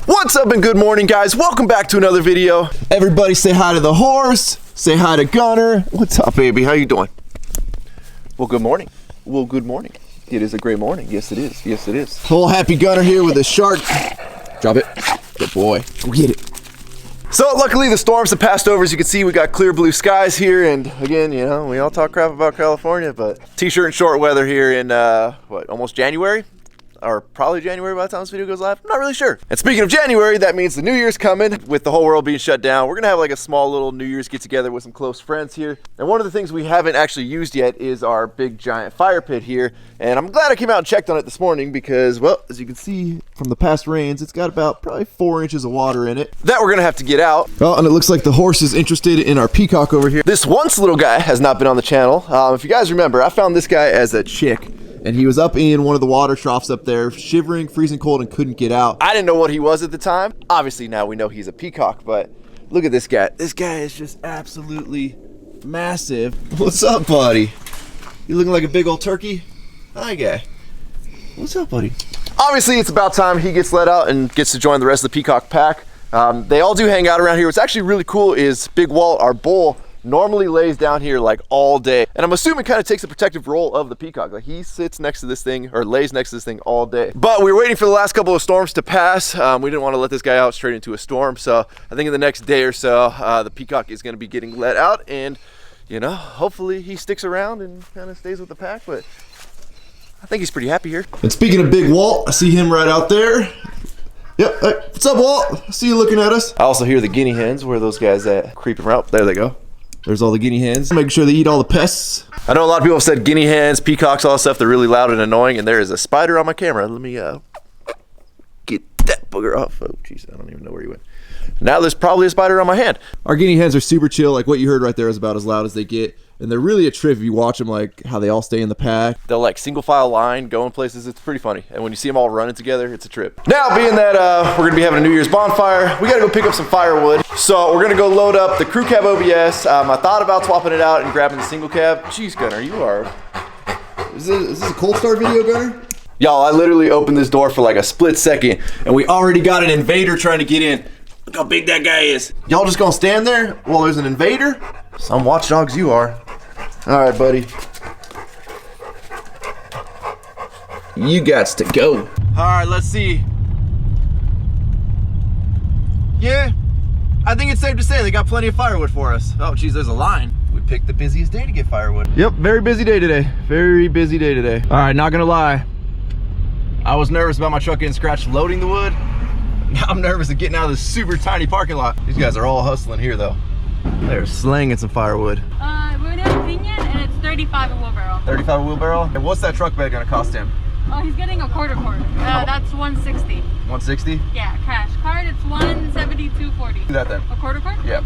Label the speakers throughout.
Speaker 1: What's up and good morning, guys? Welcome back to another video. Everybody say hi to the horse. Say hi to Gunner. What's up, baby? How you doing? Well, good morning. Well, good morning. It is a great morning. Yes, it is. Yes, it is. Whole happy Gunner here with a shark. Drop it. Good boy. Go get it. So luckily the storms have passed over. As you can see, we got clear blue skies here, and again, you know, we all talk crap about California, but t-shirt and short weather here in what, almost January? Or probably January by the time this video goes live. I'm not really sure. And speaking of January, that means the New Year's coming. With the whole world being shut down, we're gonna have like a small little New Year's get together with some close friends here. And one of the things we haven't actually used yet is our big giant fire pit here. And I'm glad I came out and checked on it this morning because, well, as you can see from the past rains, it's got about probably 4 inches of water in it that we're gonna have to get out. Well, and it looks like the horse is interested in our peacock over here. This once little guy has not been on the channel. If you guys remember, I found this guy as a chick. And he was up in one of the water troughs up there, shivering, freezing cold, and couldn't get out. I didn't know what he was at the time. Obviously now we know he's a peacock, but look at this guy. This guy is just absolutely massive. What's up, buddy? You looking like a big old turkey? Hi, guy. What's up, buddy? Obviously it's about time he gets let out and gets to join the rest of the peacock pack. They all do hang out around here. What's actually really cool is Big Walt, our bull, normally lays down here like all day, and I'm assuming kind of takes the protective role of the peacock. Like he sits next to this thing or lays next to this thing all day. But we were waiting for the last couple of storms to pass. We didn't want to let this guy out straight into a storm, so I think in the next day or so the peacock is going to be getting let out, and you know, hopefully he sticks around and kind of stays with the pack. But I think he's pretty happy here. And speaking of Big Walt, I see him right out there. Yep. Hey, what's up, Walt? I see you looking at us. I also hear the guinea hens. Where are those guys at? Creeping around. There they go. There's all the guinea hens. Make sure they eat all the pests. I know a lot of people have said guinea hens, peacocks, all that stuff, they're really loud and annoying, and there is a spider on my camera. Let me get that booger off. Oh, jeez, I don't even know where he went. Now there's probably a spider on my hand. Our guinea hens are super chill. Like what you heard right there is about as loud as they get. And they're really a trip if you watch them, like how they all stay in the pack. They'll like single file line, going places. It's pretty funny. And when you see them all running together, it's a trip. Now, being that we're gonna be having a New Year's bonfire, we gotta go pick up some firewood. So we're gonna go load up the crew cab OBS. I thought about swapping it out and grabbing the single cab. Jeez, Gunner, you are. Is this a cold start video, Gunner? Y'all, I literally opened this door for like a split second and we already got an invader trying to get in. Look how big that guy is. Y'all just gonna stand there while there's an invader? Some watchdogs you are. All right, buddy. You gots to go. All right, let's see. Yeah, I think it's safe to say they got plenty of firewood for us. Oh, geez, there's a line. We picked the busiest day to get firewood. Yep, very busy day today. Very busy day today. All right, not gonna lie. I was nervous about my truck getting scratched loading the wood. Now I'm nervous of getting out of this super tiny parking lot. These guys are all hustling here, though. They're slanging some firewood.
Speaker 2: We're in Opinion, and it's 35 a wheelbarrow. 35 a
Speaker 1: wheelbarrow? And what's that truck bed gonna cost him?
Speaker 2: Oh, he's getting a quarter cord. That's 160.
Speaker 1: 160?
Speaker 2: Yeah, cash. Card, it's 172.40.
Speaker 1: Do that then.
Speaker 2: A quarter cord?
Speaker 1: Yeah.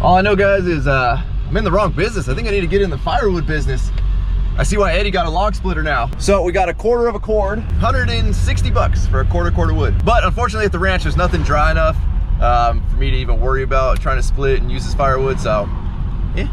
Speaker 1: All I know, guys, is I'm in the wrong business. I think I need to get in the firewood business. I see why Eddie got a log splitter now. So we got a quarter of a cord, 160 bucks for a quarter wood. But unfortunately at the ranch, there's nothing dry enough for me to even worry about trying to split and use this firewood. So yeah,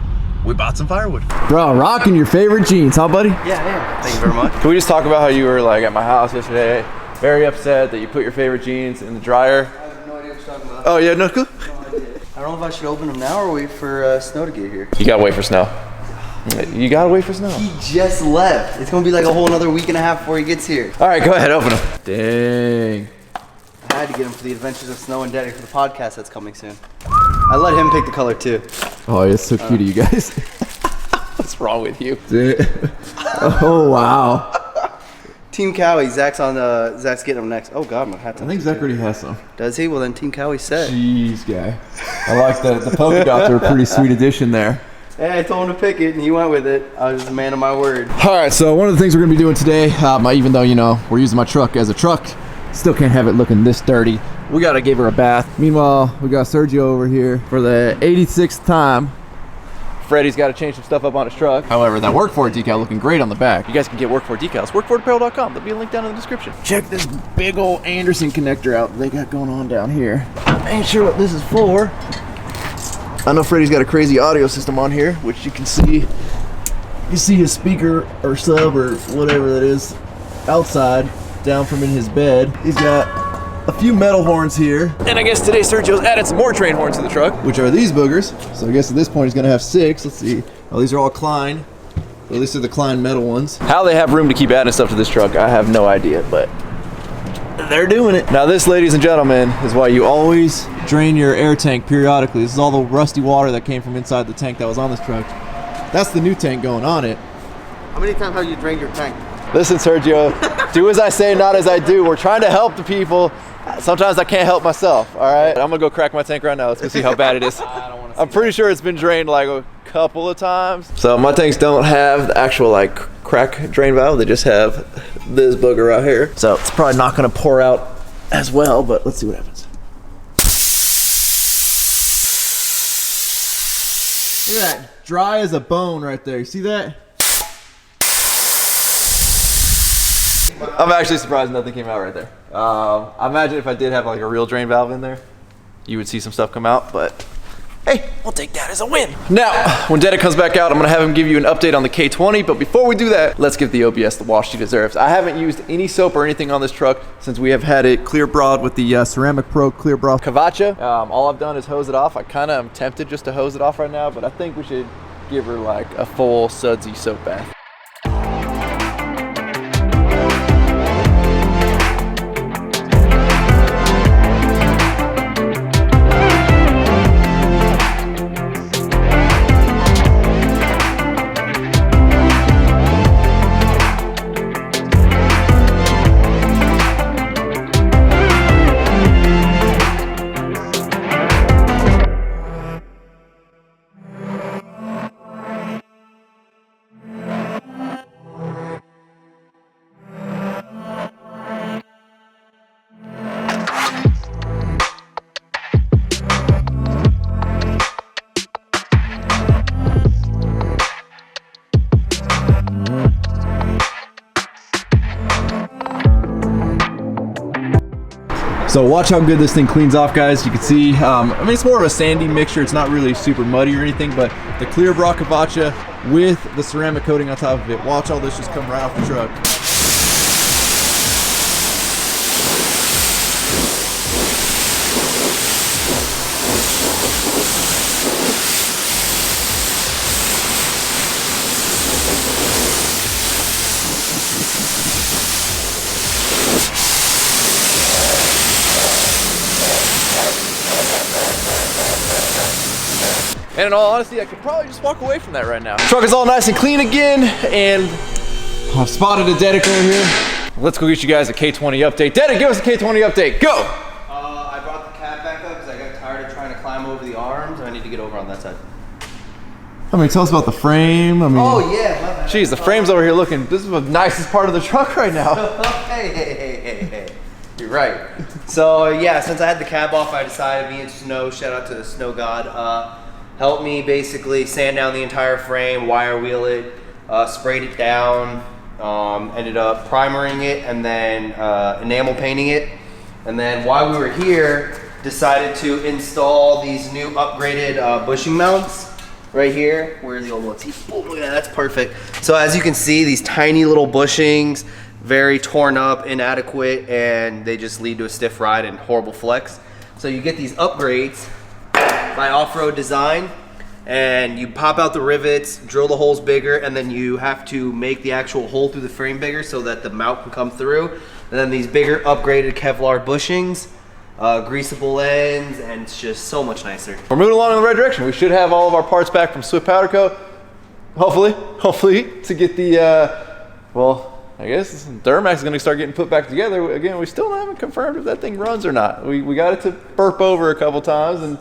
Speaker 1: we bought some firewood. Bro, rocking your favorite jeans, huh, buddy?
Speaker 3: Yeah. Thank you very much.
Speaker 1: Can we just talk about how you were like at my house yesterday, very upset that you put your favorite jeans in the dryer?
Speaker 3: I have no idea what you're talking about.
Speaker 1: Oh yeah, no, cool.
Speaker 3: No idea. I don't know if I should open them now or wait for snow to get here.
Speaker 1: You gotta wait for snow. You gotta wait for snow.
Speaker 3: He just left. It's gonna be like a whole another week and a half before he gets here.
Speaker 1: All right, go ahead, open them. Dang.
Speaker 3: I had to get him for the Adventures of Snow and Daddy for the podcast that's coming soon. I let him pick the color too.
Speaker 1: Oh, it's so cute of you guys. What's wrong with you? Oh, wow.
Speaker 3: Team Cowie, Zach's getting them next. Oh God, my hat's on.
Speaker 1: I think Zach already has some.
Speaker 3: Does he? Well then Team Cowie's set.
Speaker 1: Jeez, guy. I like that. The polka dots are a pretty sweet addition there.
Speaker 3: Hey, I told him to pick it, and he went with it. I was a man of my word.
Speaker 1: All right, so one of the things we're gonna be doing today, even though, you know, we're using my truck as a truck, still can't have it looking this dirty. We gotta give her a bath. Meanwhile, we got Sergio over here for the 86th time. Freddie's got to change some stuff up on his truck. However, that Work For It decal looking great on the back. You guys can get Work For It decals. WorkForItApparel.com. There'll be a link down in the description. Check this big old Anderson connector out they got going on down here. Ain't sure what this is for. I know Freddie's got a crazy audio system on here, which you can see. You can see his speaker or sub or whatever that is outside, down from in his bed. He's got a few metal horns here. And I guess today Sergio's added some more train horns to the truck, which are these boogers. So I guess at this point he's gonna have 6. Let's see. Oh, these are all Klein. Well, at least they're the Klein metal ones. How they have room to keep adding stuff to this truck, I have no idea, but they're doing it. Now this, ladies and gentlemen, is why you always drain your air tank periodically. This is all the rusty water that came from inside the tank that was on this truck. That's the new tank going on it.
Speaker 3: How many times have you drained your tank?
Speaker 1: Listen, Sergio, do as I say, not as I do. We're trying to help the people. Sometimes I can't help myself, all right? I'm gonna go crack my tank right now. Let's go see how bad it is. I'm pretty sure it's been drained like a couple of times. So my tanks don't have the actual like crack drain valve. They just have this booger right here. So it's probably not gonna pour out as well, but let's see what happens. Look at that, dry as a bone right there. You see that? I'm actually surprised nothing came out right there. I imagine if I did have like a real drain valve in there, you would see some stuff come out, but hey, we'll take that as a win. Now, when Dedek comes back out, I'm gonna have him give you an update on the K20, but before we do that, let's give the OBS the wash she deserves. I haven't used any soap or anything on this truck since we have had it clear brawed with the Ceramic Pro Clear Braw K20. All I've done is hose it off. I kinda am tempted just to hose it off right now, but I think we should give her like a full sudsy soap bath. So watch how good this thing cleans off, guys. You can see, I mean, it's more of a sandy mixture. It's not really super muddy or anything, but the clear Braw K20 with the ceramic coating on top of it. Watch all this just come right off the truck. And in all honesty, I could probably just walk away from that right now. Truck is all nice and clean again, and I've spotted a Dedek over here. Let's go get you guys a K20 update. Dedek, give us a K20 update, go!
Speaker 3: I brought the cab back up because I got tired of trying to climb over the arms. I need to get over on that side.
Speaker 1: I mean, tell us about the frame. I mean,
Speaker 3: oh yeah, my bad.
Speaker 1: Geez, the frame's over here looking, this is the nicest part of the truck right now.
Speaker 3: Hey. You're right. So yeah, since I had the cab off, I decided me and Snow, shout out to the Snow God, helped me basically sand down the entire frame, wire wheel it, sprayed it down, ended up primering it and then enamel painting it. And then while we were here, decided to install these new upgraded bushing mounts right here. Where are the old ones? Oh, look at that, that's perfect. So as you can see, these tiny little bushings, very torn up, inadequate, and they just lead to a stiff ride and horrible flex. So you get these upgrades by Off-Road Design, and you pop out the rivets, drill the holes bigger, and then you have to make the actual hole through the frame bigger so that the mount can come through. And then these bigger upgraded Kevlar bushings, greasable ends, and it's just so much nicer.
Speaker 1: We're moving along in the right direction. We should have all of our parts back from Swift Powder Co. Hopefully, to get the, well, I guess Duramax is going to start getting put back together. Again, we still haven't confirmed if that thing runs or not. We got it to burp over a couple times, and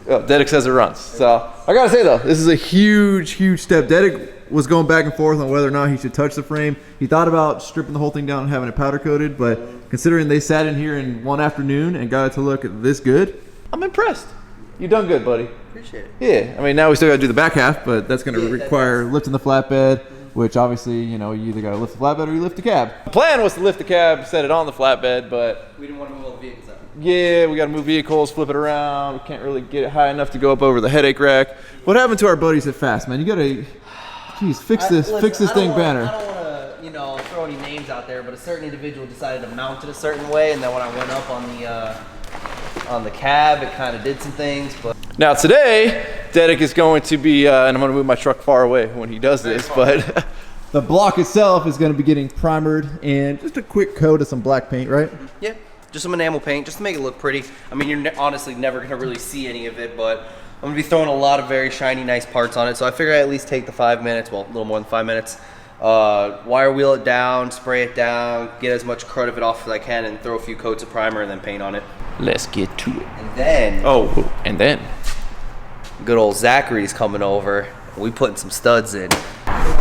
Speaker 1: Dedek says it runs. So I got to say though, this is a huge step. Dedek was going back and forth on whether or not he should touch the frame. He thought about stripping the whole thing down and having it powder coated, but considering they sat in here in one afternoon and got it to look this good, I'm impressed. You done good, buddy.
Speaker 3: Appreciate it.
Speaker 1: Yeah, I mean, now we still got to do the back half, but that's going to require lifting the flatbed, which obviously, you know, you either got to lift the flatbed or you lift the cab. The plan was to lift the cab, set it on the flatbed, but
Speaker 3: we didn't want to move all the vehicles out.
Speaker 1: Yeah, we got to move vehicles, flip it around. We can't really get it high enough to go up over the headache rack. What happened to our buddies at Fast, man? You got to, geez, fix this dang banner.
Speaker 3: I don't want to, you know, throw any names out there, but a certain individual decided to mount it a certain way, and then when I went up on the cab, it kind of did some things. But
Speaker 1: now today, Dedic is going to be, and I'm going to move my truck far away when he does this, but the block itself is going to be getting primered and just a quick coat of some black paint, right?
Speaker 3: yeah, just some enamel paint, just to make it look pretty. I mean, you're honestly never going to really see any of it, but I'm going to be throwing a lot of very shiny, nice parts on it. So I figure I at least take the 5 minutes, well, a little more than 5 minutes, wire wheel it down, spray it down, get as much crud of it off as I can, and throw a few coats of primer and then paint on it.
Speaker 1: Let's get to it.
Speaker 3: And then, good old Zachary's coming over. We putting some studs in.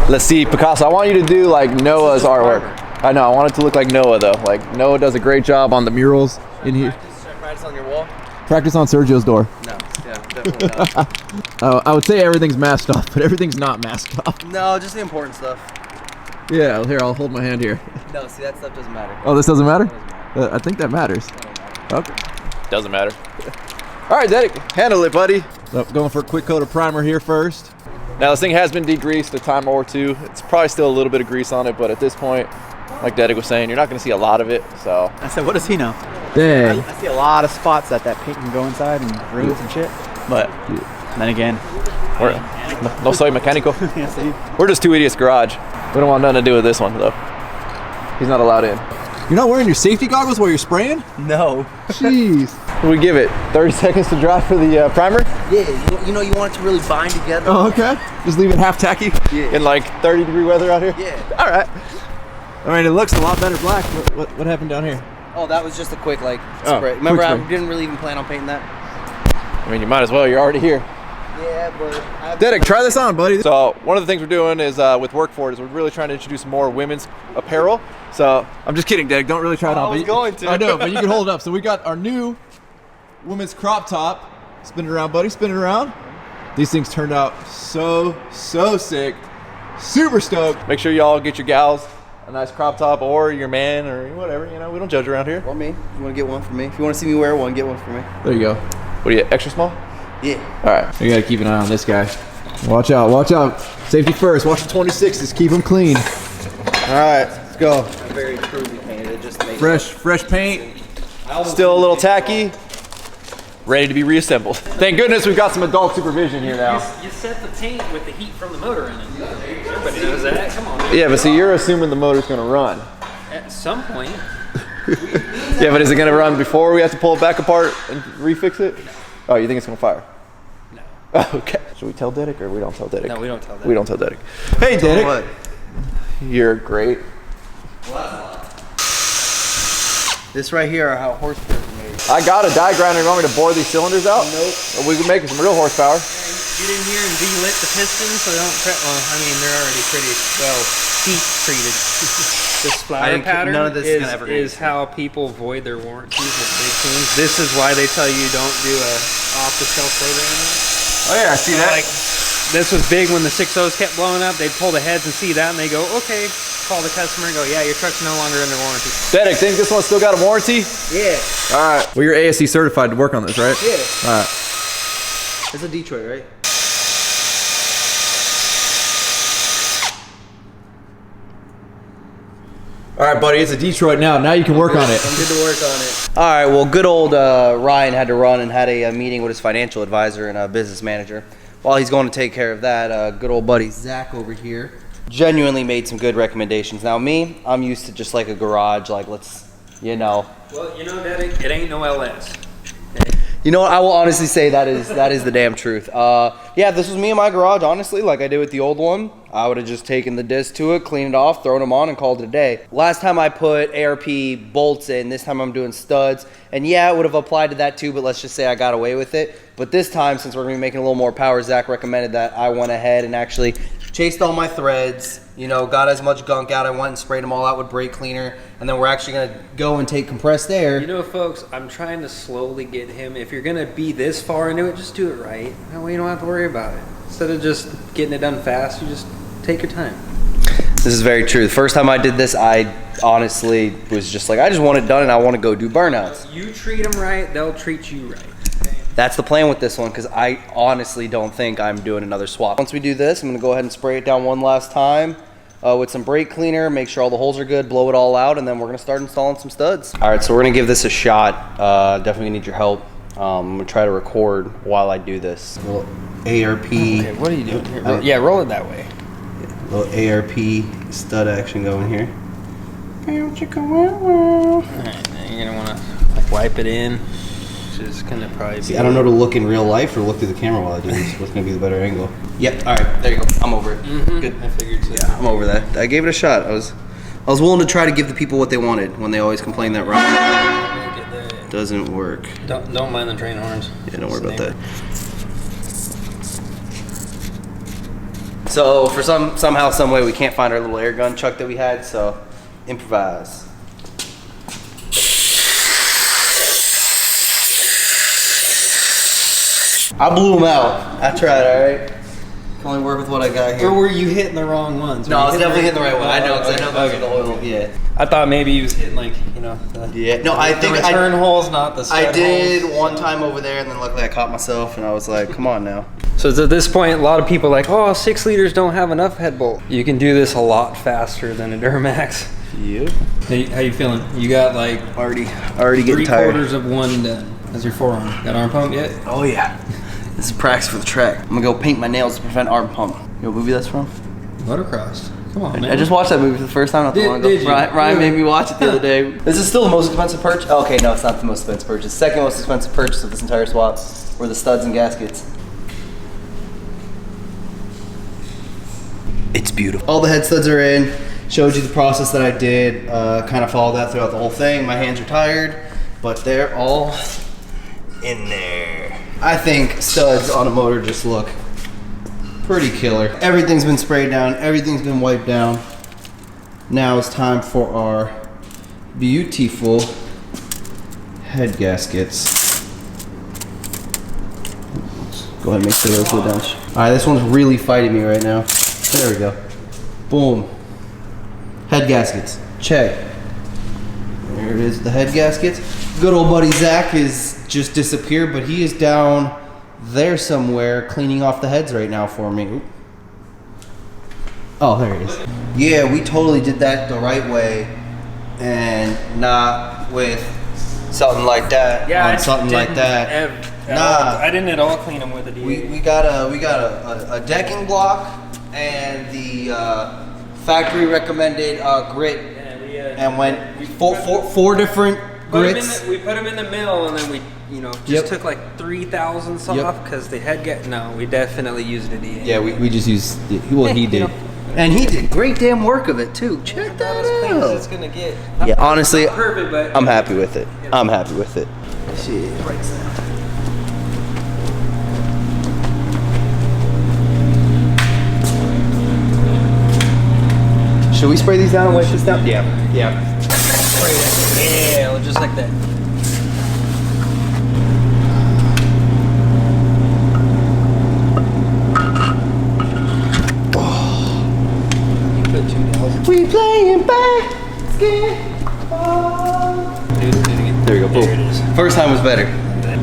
Speaker 1: Let's see, Picasso, I want you to do like Noah's artwork. I know, I want it to look like Noah though. Like Noah does a great job on the murals in here.
Speaker 3: Should I practice on your wall?
Speaker 1: Practice on Sergio's door.
Speaker 3: No, yeah, definitely not.
Speaker 1: I would say everything's masked off, but everything's not masked off.
Speaker 3: No, just the important stuff.
Speaker 1: Yeah, here, I'll hold my hand here.
Speaker 3: No, see, that stuff doesn't matter.
Speaker 1: Oh, this doesn't matter?
Speaker 3: Doesn't matter.
Speaker 1: I think that matters. Okay. Doesn't matter. All right, Dedic, handle it, buddy. So, going for a quick coat of primer here first. Now, this thing has been degreased a time or two. It's probably still a little bit of grease on it, but at this point, like Dedic was saying, you're not going to see a lot of it, so.
Speaker 4: I said, what does he know?
Speaker 1: Dang.
Speaker 4: I see a lot of spots that paint can go inside and ruins and shit. But then again,
Speaker 1: no soy mecánico.
Speaker 4: yes,
Speaker 1: We're just two idiots garage. We don't want nothing to do with this one, though. He's not allowed in. You're not wearing your safety goggles while you're spraying?
Speaker 4: no.
Speaker 1: Jeez. What do we give it? 30 seconds to dry for the primer?
Speaker 3: Yeah, you know, you want it to really bind together.
Speaker 1: Oh, okay. Just leave it half tacky?
Speaker 3: Yeah.
Speaker 1: In like 30-degree weather out here?
Speaker 3: Yeah.
Speaker 1: All right. I mean, it looks a lot better black. What happened down here?
Speaker 3: Oh, that was just a quick, like,
Speaker 1: Oh,
Speaker 3: spray. Remember,
Speaker 1: quick
Speaker 3: I
Speaker 1: spray.
Speaker 3: didn't really even plan on painting that.
Speaker 1: I mean, you might as well. You're already here.
Speaker 3: Yeah, but...
Speaker 1: Dedic, try this on, buddy. So one of the things we're doing is with Workford is we're really trying to introduce more women's apparel. So I'm just kidding, Dedic. Don't really try it on.
Speaker 3: I was going to.
Speaker 1: I know, but you can hold it up. So we got our new women's crop top. Spin it around, buddy. Spin it around. These things turned out so sick. Super stoked. Make sure y'all get your gals a nice crop top, or your man, or whatever. You know, we don't judge around here.
Speaker 3: Or me. If you want to get one for me. If you want to see me wear one, get one for me.
Speaker 1: There you go. What are you, extra small?
Speaker 3: Yeah.
Speaker 1: All right, you gotta keep an eye on this guy. Watch out, watch out. Safety first, watch the 26s, keep them clean. All right, let's go.
Speaker 3: I'm very crudely painted. It just makes
Speaker 1: Fresh paint, still a little tacky, ready to be reassembled. Thank goodness we've got some adult supervision here now.
Speaker 5: You set the paint with the heat from the motor in it. Everybody knows that. Come on.
Speaker 1: Yeah, but see, you're assuming the motor's gonna run.
Speaker 5: At some point.
Speaker 1: Yeah, but is it gonna run before we have to pull it back apart and refix it? Oh, you think it's gonna fire?
Speaker 5: No.
Speaker 1: Okay. Should we tell Dedic or we don't tell Dedic?
Speaker 5: No, we don't tell Dedic.
Speaker 1: We don't tell Dedic. Hey, Dedic.
Speaker 3: What?
Speaker 1: You're great.
Speaker 3: This right here are how horse pairs are made.
Speaker 1: I got a die grinder. You want me to bore these cylinders out?
Speaker 3: Nope.
Speaker 1: We can make some real horsepower.
Speaker 5: Get in here and de-lit the pistons so they don't well, I mean, they're already pretty well heat treated. The splatter pattern
Speaker 3: none of this is gonna ever get
Speaker 5: is how people void their warranties with big tunes. This is why they tell you don't do a off-the-shelf programming.
Speaker 1: Oh yeah, I see that.
Speaker 5: Like, this was big when the 6.0s kept blowing up. They'd pull the heads and see that, and they go, okay, call the customer and go, yeah, your truck's no longer under warranty.
Speaker 1: Dedic, think this one's still got a warranty?
Speaker 3: Yeah.
Speaker 1: All right. Well, you're ASC certified to work on this, right?
Speaker 3: Yeah.
Speaker 1: All right.
Speaker 3: It's a Detroit, right?
Speaker 1: All right, buddy. It's a Detroit now. Now you can work on it.
Speaker 3: I'm good to work on it. All right, well, good old Ryan had to run and had a meeting with his financial advisor and a business manager. While he's going to take care of that, good old buddy Zach over here genuinely made some good recommendations. Now, me, I'm used to just like a garage, like let's, you know.
Speaker 5: Well, you know, Daddy, it ain't no LS.
Speaker 3: You know what? I will honestly say that is the damn truth. Yeah, if this was me in my garage, honestly, like I did with the old one, I would have just taken the disc to it, cleaned it off, thrown them on, and called it a day. Last time I put ARP bolts in, this time I'm doing studs. And yeah, it would have applied to that too, but let's just say I got away with it. But this time, since we're going to be making a little more power, Zach recommended that I went ahead and actually chased all my threads, you know, got as much gunk out. I went and sprayed them all out with brake cleaner. And then we're actually going to go and take compressed air.
Speaker 5: You know, folks, I'm trying to slowly get him. If you're going to be this far into it, just do it right. That way you don't have to worry about it. Instead of just getting it done fast, you just take your time.
Speaker 3: This is very true. The first time I did this, I honestly was just like, I just want it done and I want to go do burnouts.
Speaker 5: You treat them right, they'll treat you right.
Speaker 3: That's the plan with this one, because I honestly don't think I'm doing another swap. Once we do this, I'm gonna go ahead and spray it down one last time with some brake cleaner, make sure all the holes are good, blow it all out, and then we're gonna start installing some studs. All right, so we're gonna give this a shot. Definitely need your help. I'm gonna try to record while I do this. A little ARP.
Speaker 5: Okay, what are you doing here? Yeah, roll it that way.
Speaker 3: A little ARP stud action going here.
Speaker 5: Alright, now you're gonna wanna like wipe it in. Which is gonna probably
Speaker 3: See,
Speaker 5: be.
Speaker 3: I don't know to look in real life or look through the camera while I do this. What's gonna be the better angle? Yep. All right. There you go. I'm over it. Good.
Speaker 5: I figured so.
Speaker 3: Yeah, I'm over that. I gave it a shot. I was willing to try to give the people what they wanted when they always complain that round doesn't work.
Speaker 5: Don't mind the train horns.
Speaker 3: Yeah, don't worry about that. So for somehow, some way, we can't find our little air gun chuck that we had. So improvise. I blew them out. I tried, alright? Can only work with what I got here.
Speaker 5: Or were you hitting the wrong ones?
Speaker 3: No, I was definitely hitting the right one. I know, because I know those are the oil. Yeah.
Speaker 5: I thought maybe you was hitting like, you know, the,
Speaker 3: Yeah. No, I think
Speaker 5: the return holes, not the stud
Speaker 3: I did
Speaker 5: holes.
Speaker 3: one time over there, and then luckily I caught myself, and I was like, come on now.
Speaker 5: So at this point, a lot of people are like, oh, 6 liters don't have enough head bolt. You can do this a lot faster than a Duramax.
Speaker 3: Yep.
Speaker 5: How you feeling? You got like
Speaker 3: Already getting tired.
Speaker 5: 3/4 of one done. That's your forearm. Got arm pump yet?
Speaker 3: Oh yeah. This is practice for the track. I'm gonna go paint my nails to prevent arm pump. You know what movie that's from?
Speaker 5: Motocross. Come on, man.
Speaker 3: I just watched that movie for the first time not too long ago.
Speaker 5: Did you?
Speaker 3: Ryan made me watch it the other day. This is still the most expensive purchase. Okay, no, it's not the most expensive purchase. Second most expensive purchase of this entire swap were the studs and gaskets. It's beautiful. All the head studs are in. Showed you the process that I did. Kind of followed that throughout the whole thing. My hands are tired, but they're all in there. I think studs on a motor just look pretty killer. Everything's been sprayed down. Everything's been wiped down. Now it's time for our beautiful head gaskets. Let's go ahead and make sure those go down. All right, this one's really fighting me right now. There we go. Boom. Head gaskets. Check. There it is, the head gaskets. Good old buddy Zach is just disappeared, but he is down there somewhere cleaning off the heads right now for me. Oop. Oh, there it is. Yeah, we totally did that the right way and not with something like that.
Speaker 5: Yeah,
Speaker 3: on something like that. Nah.
Speaker 5: I didn't at all clean them with a DA.
Speaker 3: We got a decking block and the factory recommended grit, and went four different grits.
Speaker 5: We put them in the mill, and then we, you know, just took like 3 thousandths off because they had no. We definitely used a DA.
Speaker 3: Yeah, we just used well he did, and he did great damn work of it too. Check that
Speaker 5: as clean as
Speaker 3: out.
Speaker 5: it's gonna get.
Speaker 3: Yeah, honestly,
Speaker 5: Not perfect, but
Speaker 3: I'm happy with it. I'm happy with it. Shit, right there. Should we spray these down and wipe this down? Yeah.
Speaker 5: Spray it. Yeah, just like that. You put 2,000.
Speaker 3: We playing basketball.
Speaker 5: Do it again.
Speaker 3: There we go. Boom.
Speaker 5: There it is.
Speaker 3: First time was better.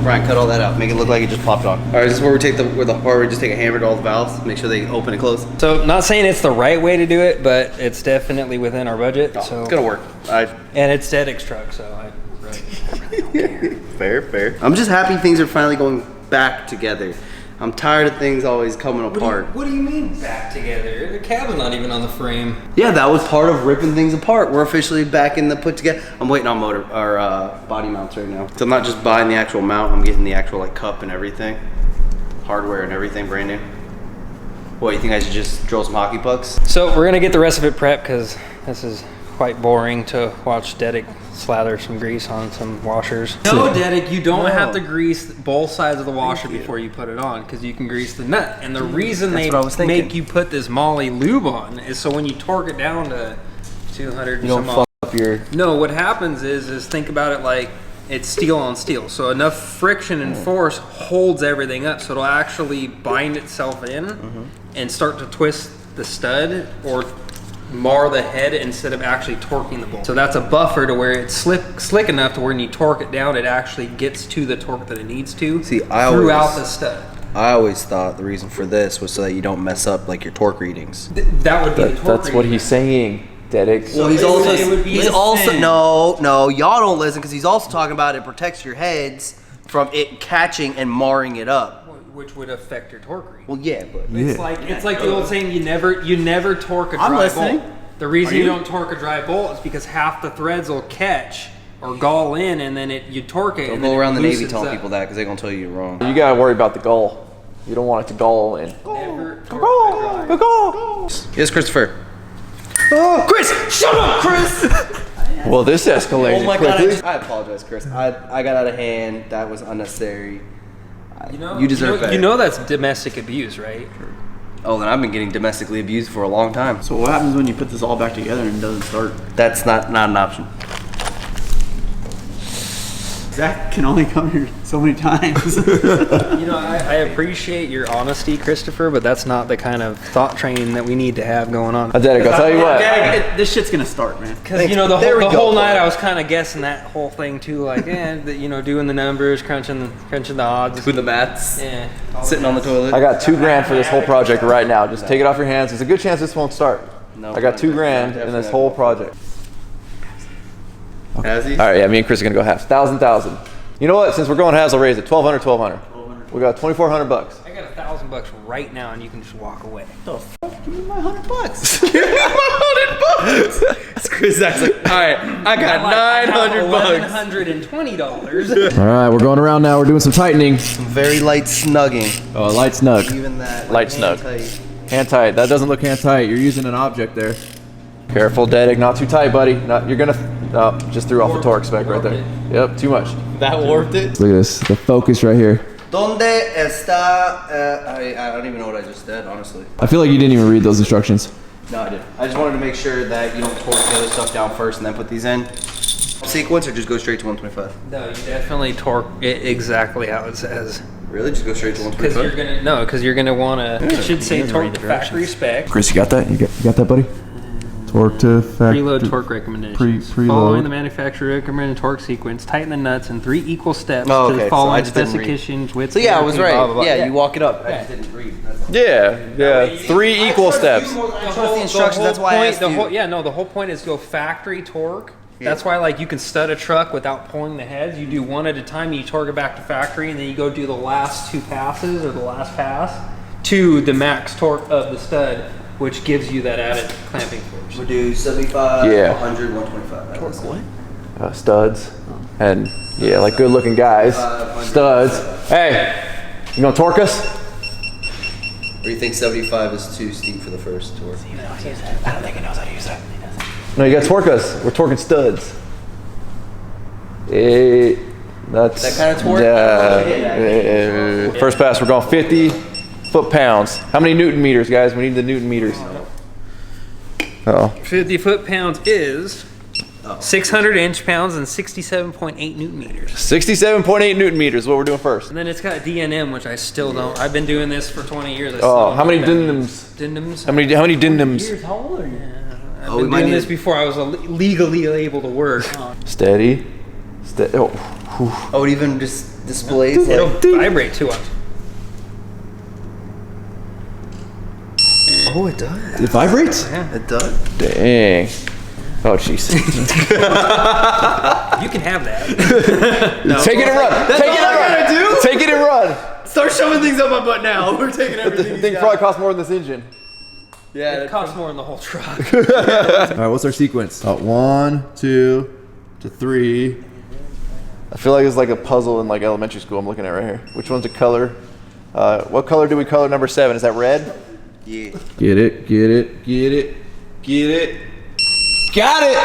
Speaker 3: Brian, cut all that out. Make it look like it just popped on. All right, this is where we take where we just take a hammer to all the valves, make sure they open and close.
Speaker 5: So, not saying it's the right way to do it, but it's definitely within our budget.
Speaker 3: Oh,
Speaker 5: so
Speaker 3: it's gonna work.
Speaker 5: And it's Dedic's truck, so
Speaker 3: Fair. I'm just happy things are finally going back together. I'm tired of things always coming apart.
Speaker 5: What do you mean back together? The cab's not even on the frame.
Speaker 3: Yeah, that was part of ripping things apart. We're officially back in the put together. I'm waiting on body mounts right now. So I'm not just buying the actual mount, I'm getting the actual like cup and everything. Hardware and everything brand new. What, you think I should just drill some hockey pucks?
Speaker 5: So we're gonna get the rest of it prepped because this is quite boring to watch Dedic slather some grease on some washers. No, Dedic, you don't have to grease both sides of the washer before you put it on because you can grease the nut. And the reason they make you put this Molly lube on is so when you torque it down to 200
Speaker 3: You don't fuck up your...
Speaker 5: No, what happens is think about it like it's steel on steel. So enough friction and force holds everything up so it'll actually bind itself in and start to twist the stud or mar the head instead of actually torquing the bolt. So that's a buffer to where it's slick enough to where when you torque it down, it actually gets to the torque that it needs to throughout the stud.
Speaker 3: I always thought the reason for this was so that you don't mess up like your torque readings.
Speaker 5: That would be the torque
Speaker 1: That's what
Speaker 5: reading.
Speaker 1: he's saying, Dedek.
Speaker 3: Well, he's also no, y'all don't listen because he's also talking about it protects your heads from it catching and marring it up.
Speaker 5: Which would affect your torque reading.
Speaker 3: Well, yeah, but
Speaker 5: It's like the old saying, you never torque a dry
Speaker 4: I'm listening.
Speaker 5: bolt. The reason you don't torque a dry bolt is because half the threads will catch or gall in, and then you torque it.
Speaker 3: don't
Speaker 5: and
Speaker 3: go
Speaker 5: then
Speaker 3: around
Speaker 5: it
Speaker 3: the Navy
Speaker 5: loosens
Speaker 3: telling
Speaker 5: up.
Speaker 3: people that because they're gonna tell you you're wrong.
Speaker 1: You gotta worry about the gall. You don't want it to gall in.
Speaker 5: Never torque a dry.
Speaker 3: Yes, Christopher. Oh, Chris! Shut up, Chris!
Speaker 1: Well, this escalated
Speaker 3: Oh my god!
Speaker 1: quickly.
Speaker 3: I apologize, Chris. I got out of hand. That was unnecessary.
Speaker 5: You
Speaker 3: deserve better.
Speaker 5: You know that's domestic abuse, right?
Speaker 3: Oh, then I've been getting domestically abused for a long time.
Speaker 4: So what happens when you put this all back together and it doesn't start?
Speaker 3: That's not an option.
Speaker 4: Zach can only come here so many times.
Speaker 5: I appreciate your honesty, Christopher, but that's not the kind of thought training that we need to have going on.
Speaker 1: Dedek, I'll tell you what.
Speaker 4: This shit's gonna start, man.
Speaker 5: Because the whole night I was kind of guessing that whole thing too, like doing the numbers, crunching the odds,
Speaker 3: With the mats,
Speaker 5: yeah,
Speaker 3: sitting on the toilet.
Speaker 1: I got $2,000 for this whole project right now. Just take it off your hands. There's a good chance this won't start.
Speaker 3: No,
Speaker 1: I got $2,000 in this whole project.
Speaker 3: Has he?
Speaker 1: All right, yeah, me and Chris are gonna go halves. Thousand. You know what? Since we're going halves, I'll raise it. 1,200. We got 2,400 bucks.
Speaker 5: I got $1,000 right now, and you can just walk away.
Speaker 4: Give me my $100.
Speaker 3: Give me my $100. Chris Zach's like, all right, I got $900.
Speaker 5: $1,120.
Speaker 1: All right, we're going around now. We're doing some tightening.
Speaker 3: Very light snugging.
Speaker 1: Oh, light snug.
Speaker 3: Even that.
Speaker 1: Light snug. Hand tight. That doesn't look hand tight. You're using an object there. Careful, Dedek. Not too tight, buddy. You're gonna. Oh, just threw off the torque spec right there. Yep, too much.
Speaker 3: That warped it.
Speaker 1: Look at this. The focus right here.
Speaker 3: Donde está? I don't even know what I just said, honestly.
Speaker 1: I feel like you didn't even read those instructions.
Speaker 3: No, I didn't. I just wanted to make sure that you don't torque the other stuff down first and then put these in sequence, or just go straight to 125.
Speaker 5: No, you definitely torque it exactly how it says.
Speaker 3: Really? Just go straight to 125?
Speaker 5: Because you're gonna want to. It should say torque to factory spec.
Speaker 1: Chris, you got that? You got that, buddy? Torque to factory.
Speaker 5: Preload torque recommendations.
Speaker 1: Preload.
Speaker 5: Following the manufacturer recommended torque sequence, tighten the nuts in 3 equal steps
Speaker 3: Oh,
Speaker 5: to
Speaker 3: okay,
Speaker 5: the
Speaker 3: so I
Speaker 5: following
Speaker 3: just didn't read.
Speaker 5: specifications with.
Speaker 3: So yeah, I was right.
Speaker 5: blah, blah, blah.
Speaker 3: Yeah, you walk it up. I just didn't read.
Speaker 1: Yeah. 3 equal steps.
Speaker 3: I trust the instructions. That's why I asked you.
Speaker 5: The whole point is go factory torque. That's why, like, you can stud a truck without pulling the heads. You do one at a time, you torque it back to factory, and then you go do the last 2 passes or the last pass to the max torque of the stud, which gives you that added clamping force.
Speaker 3: We'll do 75,
Speaker 1: Yeah.
Speaker 3: 100, 125. Torque what?
Speaker 1: Studs. And, yeah, like good-looking guys. Studs. Hey, you gonna torque us?
Speaker 3: Or you think 75 is too steep for the first torque?
Speaker 1: I don't think he knows how to use that. No, you gotta torque us. We're torquing studs. That's
Speaker 3: That kind of torque?
Speaker 1: Yeah. First pass, we're going 50 foot-pounds. How many Newton meters, guys? We need the Newton meters. Oh.
Speaker 5: 50 foot-pounds is 600 inch-pounds and 67.8 Newton meters.
Speaker 1: 67.8 Newton meters is what we're doing first.
Speaker 5: And then it's got DNM, which I still don't. I've been doing this for 20 years.
Speaker 1: How many dynims?
Speaker 5: Dynims?
Speaker 1: How many dynims?
Speaker 5: How old are you? I've
Speaker 3: we
Speaker 5: been
Speaker 3: might
Speaker 5: doing
Speaker 3: need-
Speaker 5: this before I was legally able to work.
Speaker 1: Steady. Oh.
Speaker 3: Oh, it even just displays
Speaker 5: It'll
Speaker 3: like...
Speaker 5: vibrate too.
Speaker 3: Oh, it does.
Speaker 1: It vibrates?
Speaker 3: It does.
Speaker 1: Dang. Oh, jeez.
Speaker 5: You can have that.
Speaker 1: Take it and run. Take it and run.
Speaker 3: do?
Speaker 1: Take it and run.
Speaker 3: Start shoving things up my butt now. We're taking everything.
Speaker 1: The thing probably costs more than this engine.
Speaker 3: Yeah,
Speaker 5: It costs more than the whole truck.
Speaker 1: All right, what's our sequence? 1, 2 to 3. I feel like it's like a puzzle in like elementary school I'm looking at right here. Which one's a color? What color do we color number 7? Is that red?
Speaker 3: Yeah.
Speaker 1: Get it, get it, get it, get it. Got it!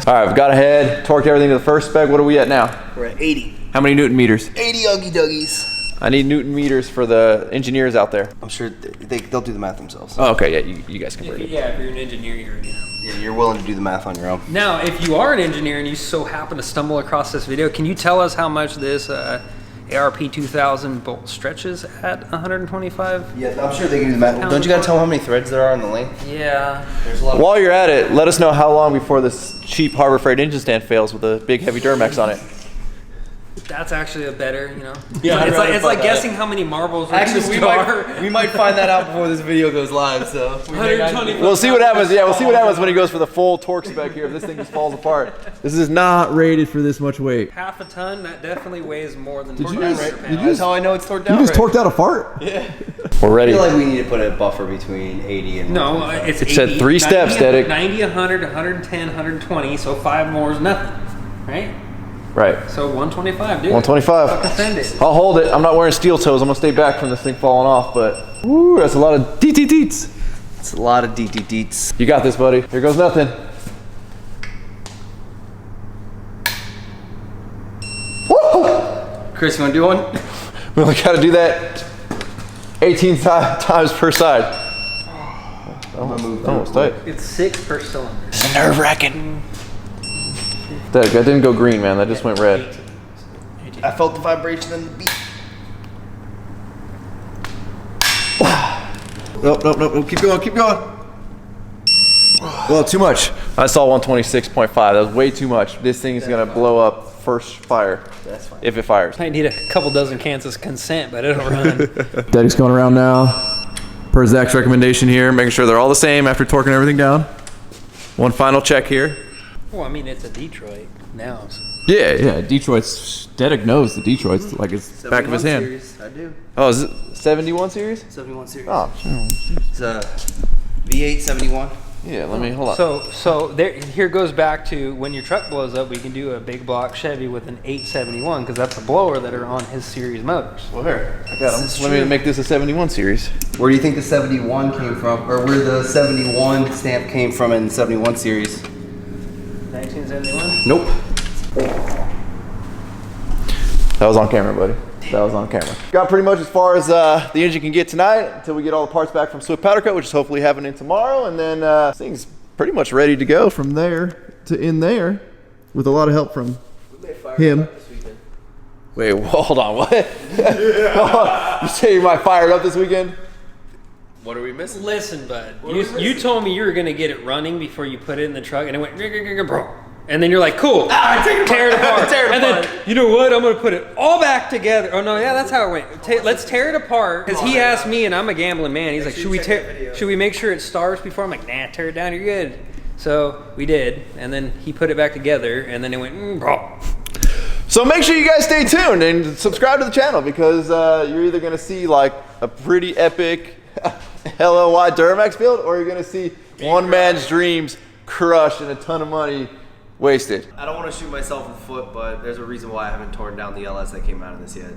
Speaker 1: All right, we've got ahead, torqued everything to the first spec. What are we at now?
Speaker 3: We're at 80.
Speaker 1: How many Newton meters?
Speaker 3: 80 Uggy Duggies.
Speaker 1: I need Newton meters for the engineers out there.
Speaker 3: I'm sure they'll do the math themselves.
Speaker 1: Oh, okay, yeah, you guys can read it.
Speaker 5: Yeah, if you're an engineer, you already know.
Speaker 3: Yeah, you're willing to do the math on your own.
Speaker 5: Now, if you are an engineer and you so happen to stumble across this video, can you tell us how much this ARP 2000 bolt stretches at 125.
Speaker 3: Yeah, I'm sure they can use that. Don't you gotta tell them how many threads there are in the length?
Speaker 5: Yeah.
Speaker 3: There's a lot.
Speaker 1: While you're at it, let us know how long before this cheap Harbor Freight engine stand fails with a big heavy Duramax on it.
Speaker 5: That's actually a better, you know.
Speaker 3: Yeah,
Speaker 5: it's like guessing how many marbles are in this jar.
Speaker 3: we might find that out before this video goes live. So
Speaker 5: 120.
Speaker 1: We'll see what happens. Yeah, we'll see what happens when he goes for the full torque spec here. If this thing just falls apart. This is not rated for this much weight.
Speaker 5: Half a ton. That definitely weighs more than.
Speaker 3: That's how I know it's torqued down.
Speaker 1: You just torqued out a fart?
Speaker 3: Yeah.
Speaker 1: We're ready.
Speaker 3: I feel like we need to put a buffer between 80 and.
Speaker 5: No, it's 80,
Speaker 1: said 3 steps,
Speaker 5: 90,
Speaker 1: Dedic.
Speaker 5: 90, 100, 110, 120. So 5 more is nothing, right?
Speaker 1: Right.
Speaker 5: So 125, dude.
Speaker 1: 125.
Speaker 5: Fucking send it.
Speaker 1: I'll hold it. I'm not wearing steel toes. I'm gonna stay back from this thing falling off, but woo, that's a lot of deets.
Speaker 3: It's a lot of deets.
Speaker 1: You got this, buddy. Here goes nothing. Woo!
Speaker 3: Chris, you wanna do one?
Speaker 1: We only gotta do that 18 times per side. Almost tight.
Speaker 5: It's 6 per cylinder.
Speaker 1: This is nerve-wracking. That didn't go green, man. That just went red.
Speaker 3: I felt the vibration in the beat.
Speaker 1: Nope. Keep going. Well, too much. I saw 126.5. That was way too much. This thing is gonna blow up first fire.
Speaker 3: That's fine.
Speaker 1: If it fires.
Speaker 5: I need a couple dozen cans of consent, but it'll run.
Speaker 1: Dedic's going around now. Per Zach's recommendation here, making sure they're all the same after torquing everything down. One final check here.
Speaker 5: Well, I mean, it's a Detroit now. So.
Speaker 1: Yeah. Detroit's Dedic knows the Detroit's like it's back of his hand.
Speaker 3: Series, I do.
Speaker 1: Oh, is it 71 series?
Speaker 3: 71 series.
Speaker 1: Oh,
Speaker 3: It's a V8 71.
Speaker 1: yeah. Let me hold on.
Speaker 5: So here goes back to when your truck blows up, we can do a big block Chevy with an 871 because that's the blower that are on his series motors.
Speaker 1: Well, here I got them. Let me make this a 71 series.
Speaker 3: Where do you think the 71 came from, or where the 71 stamp came from in the 71 series?
Speaker 5: 1971.
Speaker 3: Nope.
Speaker 1: That was on camera, buddy. That was on camera. Got pretty much as far as the engine can get tonight until we get all the parts back from Swift Powder Coat, which is hopefully happening tomorrow. And then this thing's pretty much ready to go from there to in there with a lot of help from him. Wait, hold on, what? You say you might fire it up this weekend?
Speaker 3: What are we missing?
Speaker 5: Listen, bud. You told me you were gonna get it running before you put it in the truck, and it went bro. And then you're like, cool, tear it apart. And then, you know what, I'm going to put it all back together. Oh, no, yeah, that's how it went. Let's tear it apart. Because he asked me, and I'm a gambling man. He's like, should we make sure it starts before? I'm like, nah, tear it down, you're good. So we did. And then he put it back together, and then it went, bro.
Speaker 1: So make sure you guys stay tuned and subscribe to the channel because you're either going to see like a pretty epic LLY Duramax build or you're going to see one man's dreams crushed and a ton of money wasted.
Speaker 3: I don't want to shoot myself in the foot, but there's a reason why I haven't torn down the LS that came out of this yet.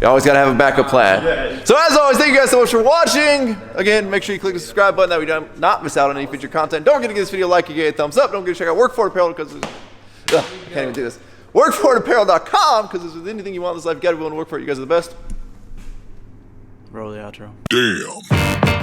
Speaker 1: You always got to have a backup plan. So as always, thank you guys so much for watching. Again, make sure you click the subscribe button that we don't not miss out on any future content. Don't forget to give this video a like, you get a thumbs up. Don't forget to check out Work For It Apparel because I can't even do this. WorkForItApparel.com because if there's anything you want in this life, you got to be willing to work for it. You guys are the best.
Speaker 4: Roll the outro.
Speaker 6: Damn.